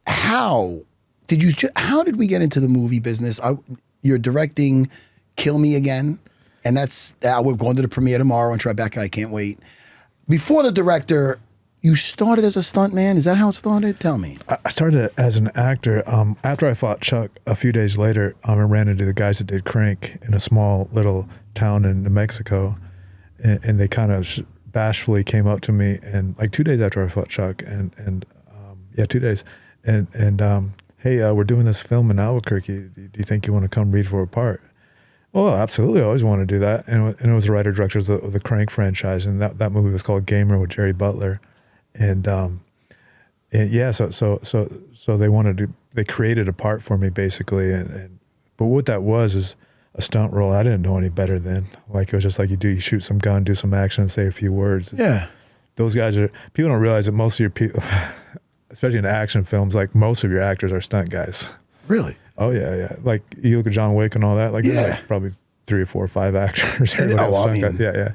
How did we get into the movie business? You're directing Kill Me Again, and we're going to the premiere tomorrow in Tribeca. I can't wait. Before the director, you started as a stuntman. Is that how it started? Tell me. I started as an actor. After I fought Chuck, a few days later, I ran into the guys that did Crank in a small little town in New Mexico, and they kind of bashfully came up to me, and like 2 days after I fought Chuck, and 2 days, and hey, we're doing this film in Albuquerque. Do you think you want to come read for a part? Oh, absolutely. I always wanted to do that. And it was the writer-director of the Crank franchise, and that movie was called Gamer with Jerry Butler. And yeah, so they created a part for me basically. But what that was is a stunt role. I didn't know any better then. Like, it was just like you shoot some gun, do some action, and say a few words. Yeah. Those guys people don't realize that most of your people, especially in action films, like most of your actors are stunt guys. Really? Oh yeah. Like you look at John Wick and all that. Like there's like probably 3 or 4 or 5 actors. Yeah.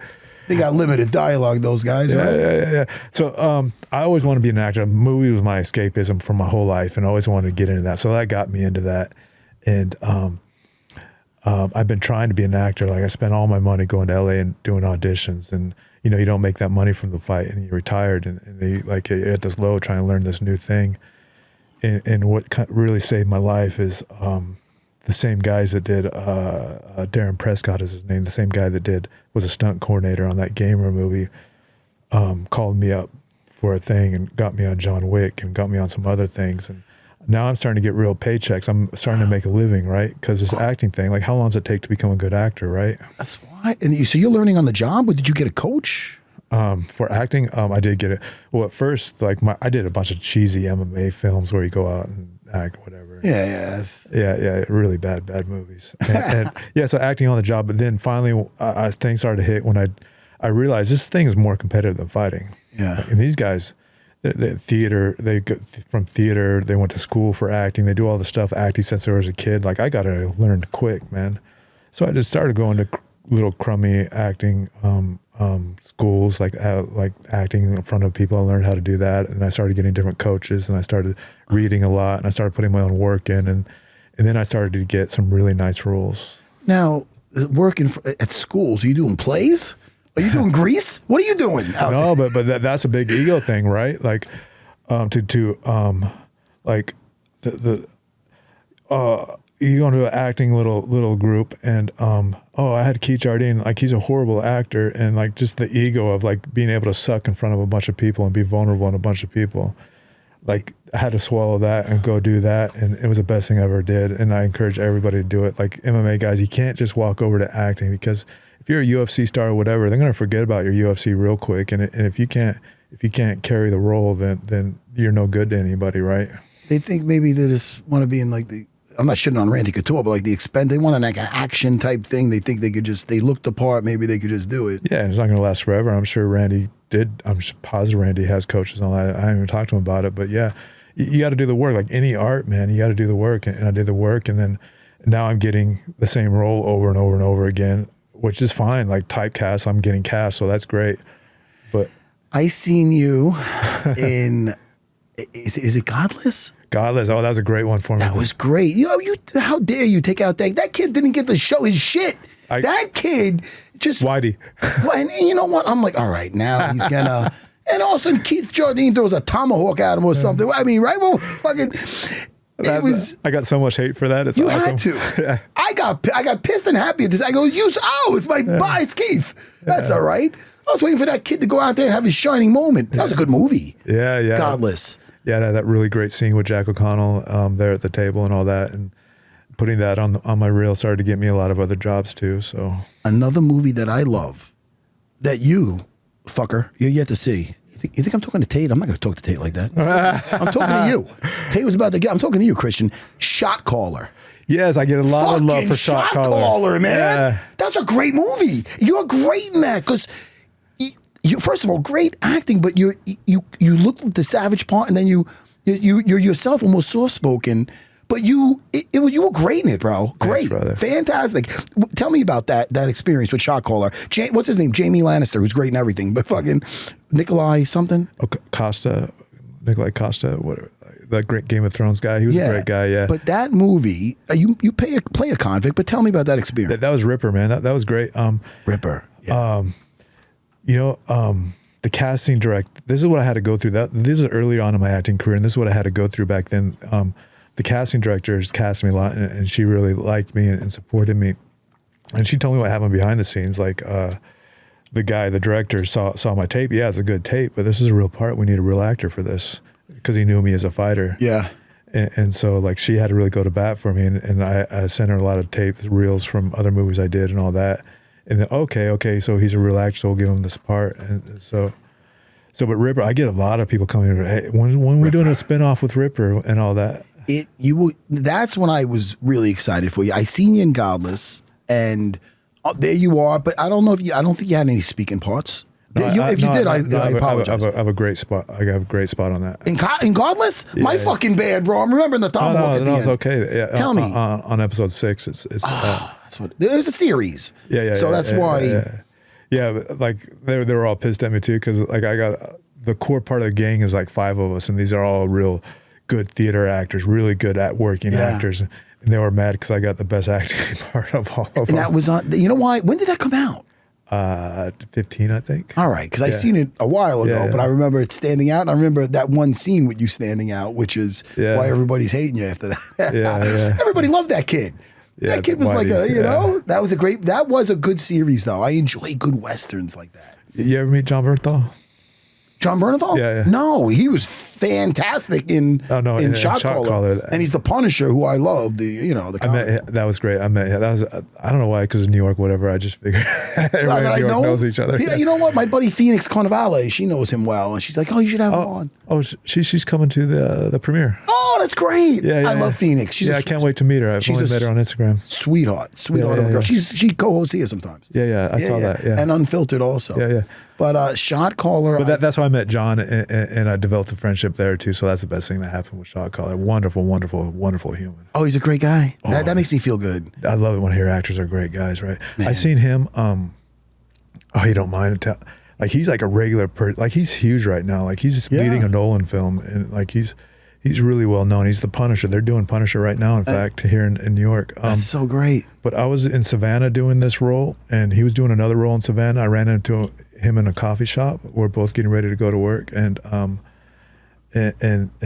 They got limited dialogue. Those guys. Yeah. So I always wanted to be an actor. A movie was my escapism for my whole life, and I always wanted to get into that. So that got me into that. And I've been trying to be an actor. Like I spent all my money going to LA and doing auditions, and you don't make that money from the fight, and you're retired, and you're at this low trying to learn this new thing. And what really saved my life is the same guys that did Darren Prescott is his name. The same guy that was a stunt coordinator on that Gamer movie called me up for a thing and got me on John Wick and got me on some other things. And now I'm starting to get real paychecks. I'm starting to make a living, right? Because this acting thing, like how long does it take to become a good actor, right? That's why. And so you're learning on the job, or did you get a coach? For acting, I did get it. Well, at first, I did a bunch of cheesy MMA films where you go out and act, whatever. Yeah, really bad movies. And yeah, so acting on the job. But then finally, things started to hit when I realized this thing is more competitive than fighting. Yeah. And these guys, they go from theater, they went to school for acting, they do all the stuff acting since they were a kid. Like I got to learn quick, man. So I just started going to little crummy acting schools, like acting in front of people. I learned how to do that, and I started getting different coaches, and I started reading a lot, and I started putting my own work in, and then I started to get some really nice roles. Now, working at schools, are you doing plays? Are you doing Grease? What are you doing? No, but that's a big ego thing, right? Like you go into an acting little group, and I had Keith Jardine, like he's a horrible actor, and like just the ego of like being able to suck in front of a bunch of people and be vulnerable in a bunch of people, like I had to swallow that and go do that, and it was the best thing I ever did, and I encourage everybody to do it. Like MMA guys, you can't just walk over to acting, because if you're a UFC star or whatever, they're gonna forget about your UFC real quick, and if you can't carry the role, then you're no good to anybody, right? They think maybe they just want to be in like I'm not shitting on Randy Couture, but like they want an action type thing. They think they look the part, maybe they could just do it. Yeah, and it's not going to last forever. I'm sure Randy did. I'm positive Randy has coaches and all that. I haven't even talked to him about it, but yeah, you got to do the work. Like any art, man, you got to do the work. And I did the work, and then now I'm getting the same role over and over and over again, which is fine. Like typecast, I'm getting cast, so that's great. But I seen you in, is it Godless? Godless. Oh, that was a great one for me. That was great. How dare you take out that kid didn't get to show his shit. That kid just Whitey. And you know what? I'm like, all right, now he's gonna. And all of a sudden, Keith Jardine throws a tomahawk at him or something. I mean, right? Well, fucking. I got so much hate for that. It's you awesome. had to. Yeah. I got pissed and happy at this. I go, it's my boy, it's Keith. That's all right. I was waiting for that kid to go out there and have his shining moment. That was a good movie. Yeah. Godless. Yeah, that really great scene with Jack O'Connell there at the table and all that, and putting that on my reel started to get me a lot of other jobs too. So another movie that I love, that you you're yet to see. You think I'm talking to Tate? I'm not going to talk to Tate like that. I'm talking to you. Tate was about to get. I'm talking to you, Christian. Shot Caller. Yes, I get a lot of love for Shot Caller, man. Yeah. That's a great movie. You're great in that because. You first of all, great acting, but you look like the savage part, and then you're yourself almost soft spoken, but you were great in it, bro. Great, thanks, fantastic. Tell me about that experience with Shot Caller. What's his name? Jamie Lannister, who's great in everything, but fucking Nikolai something. Nikolai Costa, whatever. the great Game of Thrones guy. He was a great guy. Yeah. But that movie, you play a convict. But tell me about that experience. That was Ripper, man. That was great. Ripper. Yeah. The casting direct. This is what I had to go through. This is early on in my acting career, and this is what I had to go through back then. The casting directors cast me a lot, and she really liked me and supported me. And she told me what happened behind the scenes. Like the director saw my tape. Yeah, it's a good tape, but this is a real part. We need a real actor for this, because he knew me as a fighter. Yeah. And so like she had to really go to bat for me, and I sent her a lot of tapes, reels from other movies I did and all that. And then okay, so he's a real actor, so we'll give him this part. And so but Ripper, I get a lot of people coming to, hey, when we doing a spinoff with Ripper and all that. That's when I was really excited for you. I seen you in Godless, and there you are. But I don't think you had any speaking parts. I apologize. I have a great spot. I have a great spot on that. In Godless? Fucking bad, bro. I'm remembering the tomahawk at the end. It's okay. Yeah, Tell me. On episode 6, it's that's what there's a series. Yeah. So that's why. Yeah, but like they were all pissed at me too, because like I got the core part of the gang is like 5 of us, and these are all real good theater actors, really good at working actors, and they were mad because I got the best acting part of all of them. And that was on. You know why? When did that come out? 15, I think. All right, because I seen it a while ago, but I remember it standing out. And I remember that one scene with you standing out, which is why everybody's hating you after that. Everybody loved that kid. Yeah, that kid was like that was a good series though. I enjoy good westerns like that. You ever meet John Bernthal? John Bernthal? Yeah. No, he was fantastic in Shot Caller. And he's the Punisher, who I love. That was great. I met him. I don't know why, because of New York, whatever. I just figured everybody in New York knows each other. Yeah, you know what? My buddy Phoenix Carnivale, she knows him well, and she's like, "Oh, you should have him on." Oh, she's coming to the premiere. Oh, that's great. I love Phoenix. I can't wait to meet her. I've only met her on Instagram. Sweetheart of a girl. She co-hosts here sometimes. Yeah, I saw that. Yeah, and Unfiltered also. Yeah. But Shot Caller. But that's how I met John, and I developed a friendship there too. So that's the best thing that happened with Shot Caller. Wonderful, wonderful, wonderful human. Oh, he's a great guy. That makes me feel good. I love it when I hear actors are great guys, right? I seen him. You don't mind it. Like he's like a regular person. Like he's huge right now. Like he's leading a Nolan film, and like he's really well known. He's the Punisher. They're doing Punisher right now, in fact, here in New York. That's so great. But I was in Savannah doing this role, and he was doing another role in Savannah. I ran into him in a coffee shop. We're both getting ready to go to work, and the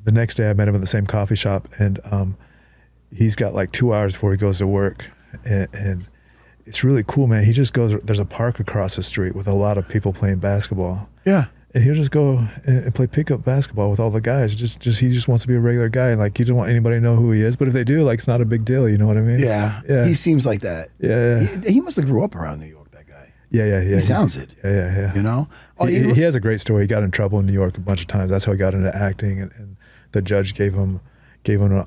next day I met him at the same coffee shop, and he's got like 2 hours before he goes to work, and it's really cool, man. He just goes. There's a park across the street with a lot of people playing basketball. Yeah. And he'll just go and play pickup basketball with all the guys. He just wants to be a regular guy. Like he doesn't want anybody to know who he is. But if they do, like it's not a big deal. You know what I mean? Yeah. He seems like that. Yeah. He must have grew up around New York. That guy. Yeah. He sounds it. Yeah. You know? He has a great story. He got in trouble in New York a bunch of times. That's how he got into acting. And the judge gave him an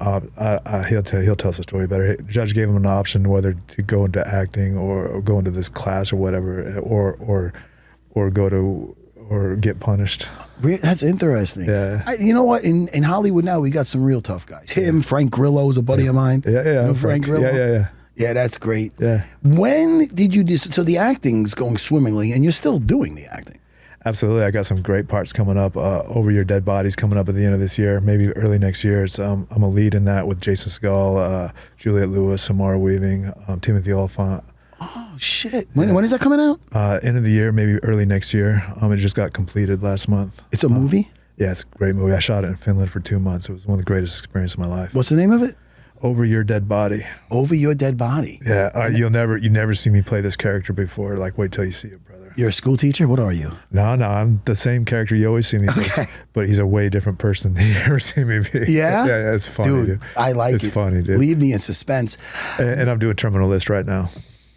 he'll tell us the story better. The judge gave him an option whether to go into acting or go into this class or whatever, or go to. Or get punished. That's interesting. Yeah. You know what? In Hollywood now, we got some real tough guys. Him, Frank Grillo is a buddy of mine. Yeah. You know Frank Grillo? Yeah. Yeah, that's great. Yeah. When did you so the acting's going swimmingly, and you're still doing the acting? Absolutely. I got some great parts coming up. Over Your Dead Body's coming up at the end of this year, maybe early next year. It's, I'm a lead in that with Jason Segel, Juliette Lewis, Samara Weaving, Timothy Oliphant. Oh shit! When is that coming out? End of the year, maybe early next year. It just got completed last month. It's a movie? Yeah, it's a great movie. I shot it in Finland for 2 months. It was one of the greatest experiences of my life. What's the name of it? Over Your Dead Body. Over Your Dead Body. Yeah, you never see me play this character before. Like, wait till you see it, brother. You're a school teacher? What are you? No, I'm the same character you always see me play, but he's a way different person than you ever see me be. Yeah? Yeah, it's funny, dude. I like it. It's funny, dude. Leave me in suspense. And I'm doing Terminal List right now.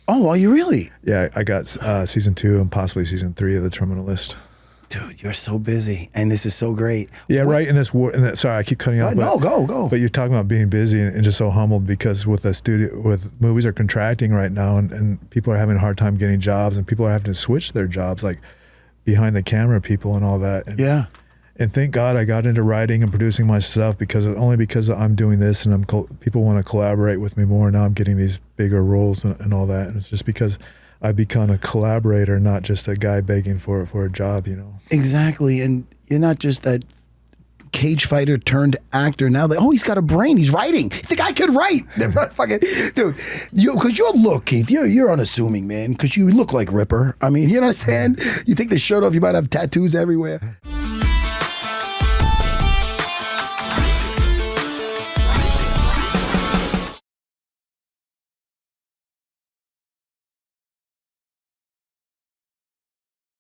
Oh, are you really? Yeah, I got season 2 and possibly season 3 of the Terminal List. Dude, you're so busy, and this is so great. Yeah, right. In this war, sorry, I keep cutting you off. No, go. But you're talking about being busy and just so humbled because with movies are contracting right now, and people are having a hard time getting jobs, and people are having to switch their jobs, like behind the camera people and all that. And, yeah. And thank God I got into writing and producing my stuff because I'm doing this and people want to collaborate with me more. Now I'm getting these bigger roles and all that. And it's just because I've become a collaborator, not just a guy begging for a job, you know. Exactly. And you're not just that cage fighter turned actor. Now they, oh, he's got a brain. He's writing. The guy could write. Fucking dude, because your look, Keith, you're unassuming, man. Because you look like Ripper. I mean, you understand? You take the shirt off, you might have tattoos everywhere.